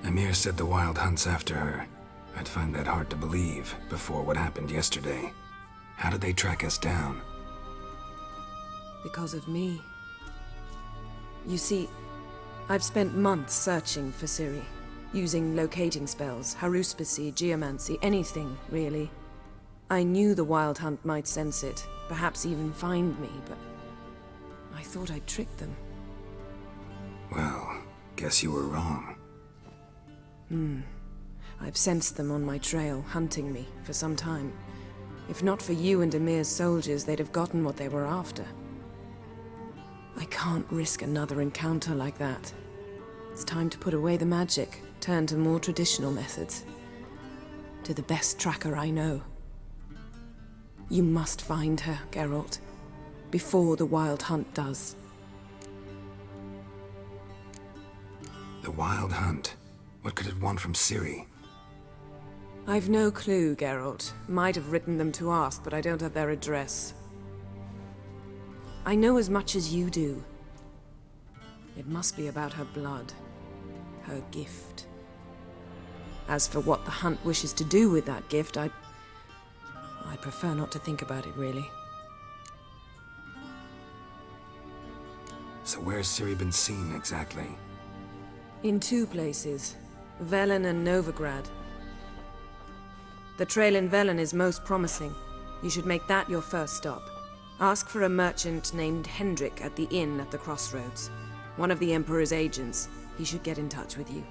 Emir said the Wild Hunt's after her. I'd find that hard to believe before what happened yesterday. How did they track us down? Because of me. You see, I've spent months searching for Ciri. using locating spells, haruspicy, geomancy, anything, really. I knew the Wild Hunt might sense it, perhaps even find me, but I thought I'd tricked them. Well, guess you were wrong. I've sensed them on my trail, hunting me, for some time. If not for you and Emir's soldiers, they'd have gotten what they were after. I can't risk another encounter like that. It's time to put away the magic, turn to more traditional methods. To the best tracker I know. You must find her, Geralt, before the Wild Hunt does. The Wild Hunt? What could it want from Ciri? I've no clue, Geralt. Might have written them to ask, but I don't have their address. I know as much as you do. It must be about her blood. Her gift. As for what the Hunt wishes to do with that gift, I prefer not to think about it, really. So where's Ciri been seen, exactly? In two places. Velen and Novigrad. The trail in Velen is most promising. You should make that your first stop. Ask for a merchant named Hendrik at the inn at the crossroads. One of the Emperor's agents. He should get in touch with you.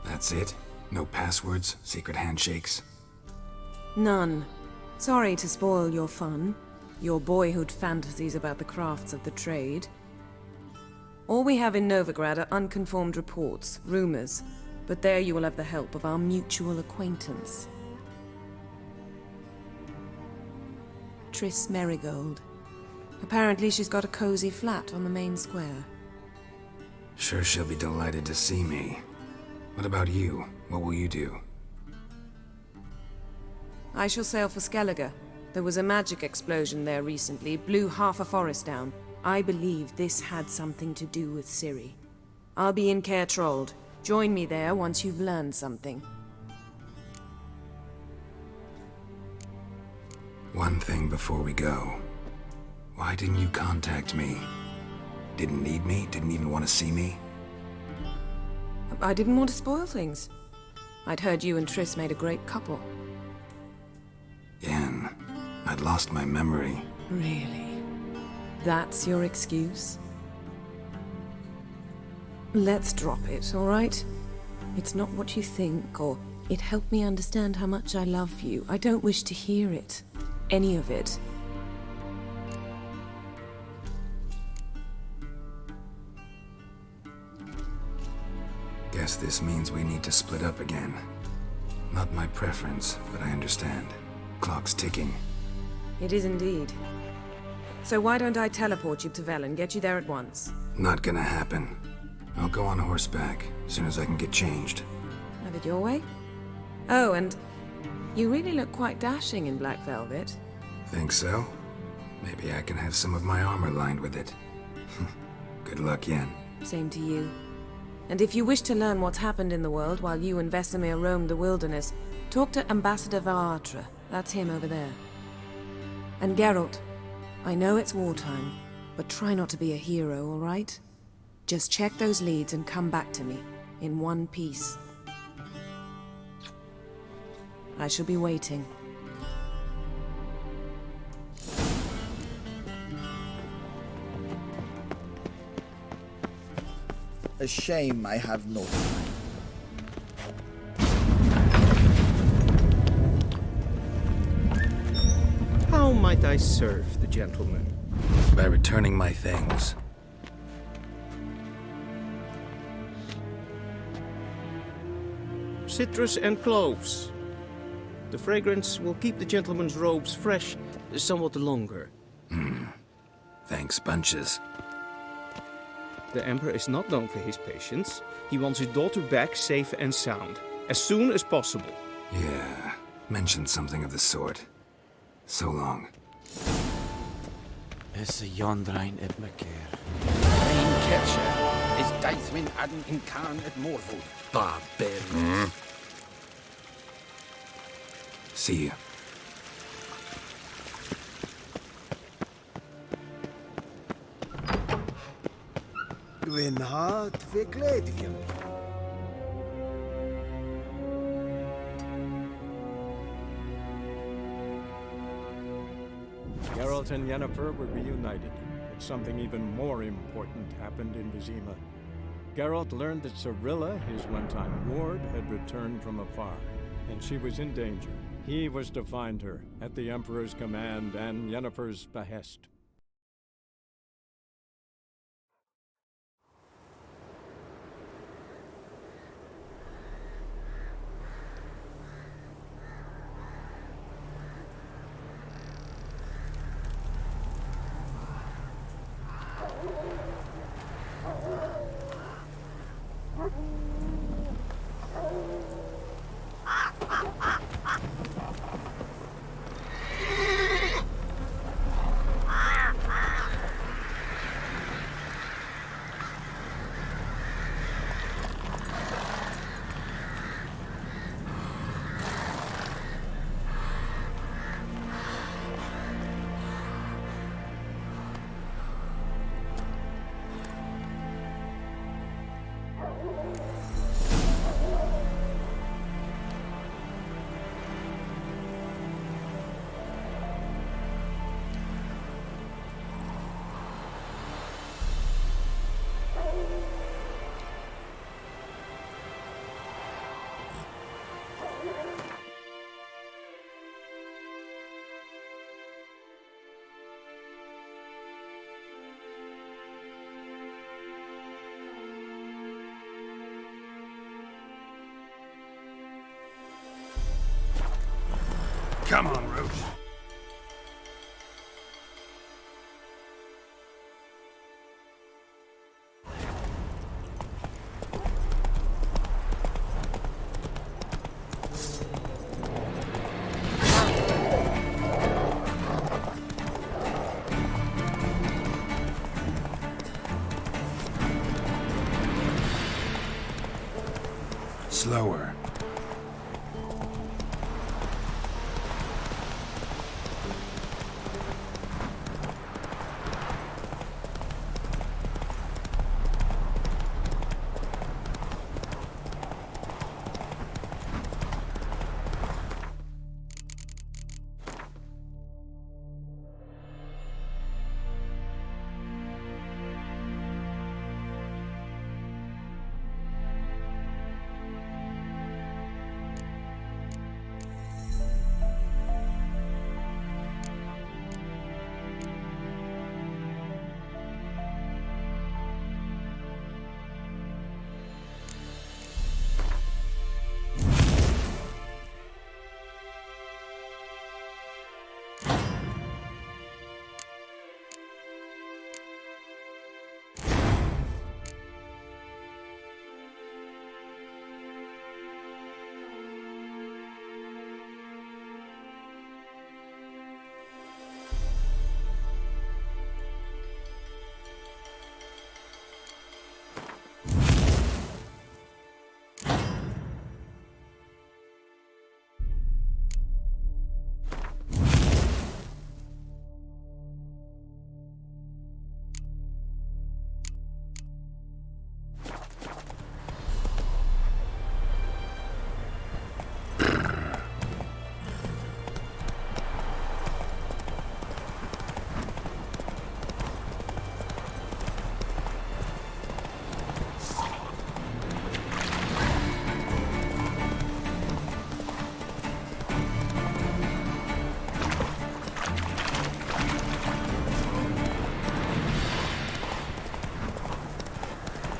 That's it? No passwords? Secret handshakes? None. Sorry to spoil your fun. Your boyhood fantasies about the crafts of the trade. All we have in Novigrad are unconfirmed reports, rumors. But there you will have the help of our mutual acquaintance. Triss Merigold. Apparently she's got a cozy flat on the main square. Sure she'll be delighted to see me. What about you? What will you do? I shall sail for Skellige. There was a magic explosion there recently, blew half a forest down. I believe this had something to do with Ciri. I'll be in Caer Trold. Join me there once you've learned something. One thing before we go. Why didn't you contact me? Didn't need me? Didn't even want to see me? I didn't want to spoil things. I'd heard you and Triss made a great couple. Yen, I'd lost my memory. Really? That's your excuse? Let's drop it, all right? It's not what you think, or it helped me understand how much I love you. I don't wish to hear it. Any of it. Guess this means we need to split up again. Not my preference, but I understand. Clock's ticking. It is indeed. So why don't I teleport you to Velen, get you there at once? Not gonna happen. I'll go on horseback, as soon as I can get changed. Have it your way? Oh, and you really look quite dashing in black velvet. Think so? Maybe I can have some of my armor lined with it. Good luck, Yen. Same to you. And if you wish to learn what's happened in the world while you and Vesemir roamed the wilderness, talk to Ambassador Varatra. That's him over there. And Geralt, I know it's wartime, but try not to be a hero, all right? Just check those leads and come back to me, in one piece. I shall be waiting. A shame I have no time. How might I serve the gentleman? By returning my things. Citrus and cloves. The fragrance will keep the gentleman's robes fresh somewhat longer. Thanks, bunches. The Emperor is not known for his patience. He wants his daughter back safe and sound, as soon as possible. Yeah, mentioned something of the sort. So long. Is a Yondrain Ibmaker. Ein Kirche is Deithwin Adden in Khan at Morville. Barbarians. See you. Gwyn hart fe gled fi. Geralt and Yennefer were reunited, but something even more important happened in Vizima. Geralt learned that Cirilla, his one-time ward, had returned from afar, and she was in danger. He was to find her, at the Emperor's command and Yennefer's behest. Come on, Roach. Slower.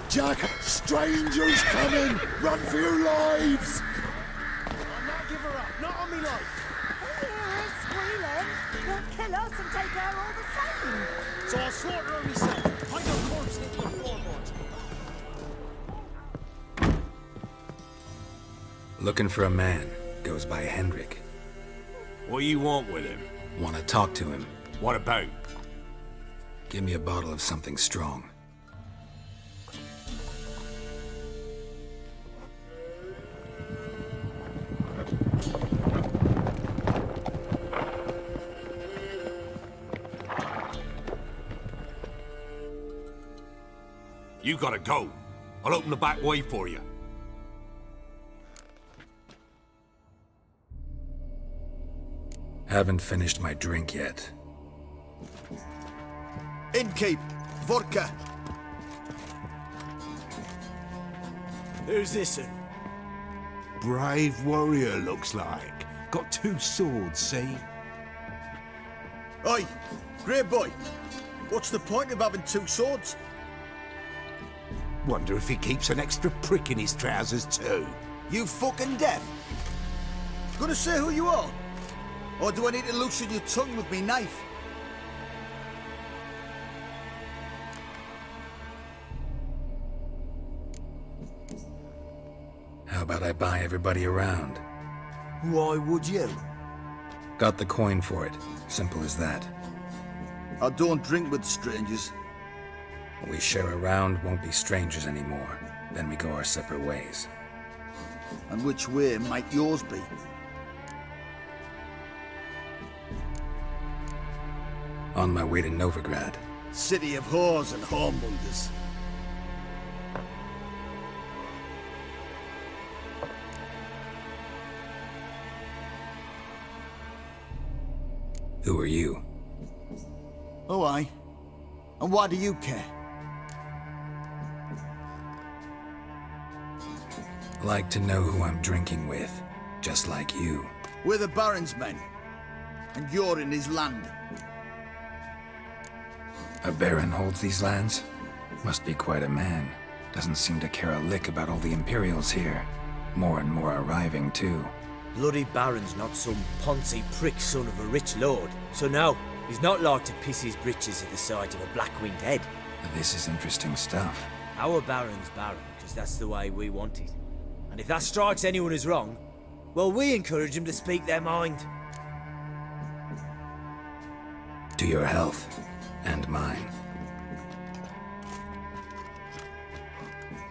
Jack, strangers coming! Run for your lives! I'll not give her up. Not on me life. Who here is squealing? They'll kill us and take her all the same. So I'll slaughter her myself. Hide her corpse into the floorboards. Looking for a man. Goes by Hendrik. What you want with him? Want to talk to him. What about? Give me a bottle of something strong. You gotta go. I'll open the back way for you. Haven't finished my drink yet. Innkeep, vodka. Who's this? Brave warrior, looks like. Got 2 swords, see? Oi, grey boy. What's the point of having 2 swords? Wonder if he keeps an extra prick in his trousers too. You fucking deaf? Gonna say who you are? Or do I need to loosen your tongue with me knife? How about I buy everybody around? Why would you? Got the coin for it. Simple as that. I don't drink with strangers. We share a round, won't be strangers anymore. Then we go our separate ways. And which way might yours be? On my way to Novigrad. City of whores and whoremongers. Who are you? Oh, aye. And why do you care? Like to know who I'm drinking with, just like you. We're the Baron's men. And you're in his land. A baron holds these lands? Must be quite a man. Doesn't seem to care a lick about all the Imperials here. More and more arriving, too. Bloody Baron's not some poncy prick son of a rich lord. So no, he's not like to piss his britches at the sight of a black-winged head. This is interesting stuff. Our Baron's Baron, because that's the way we want it. And if that strikes anyone as wrong, well, we encourage them to speak their mind. To your health. And mine.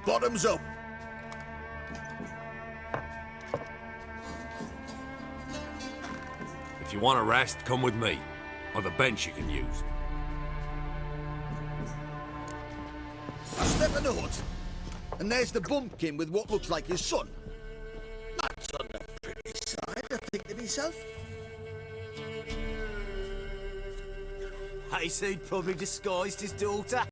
Bottoms up. If you want a rest, come with me. Or the bench you can use. I step in the hut, and there's the bumpkin with what looks like his son. That's on the pretty side, I think to myself. I say he'd probably disguised his daughter.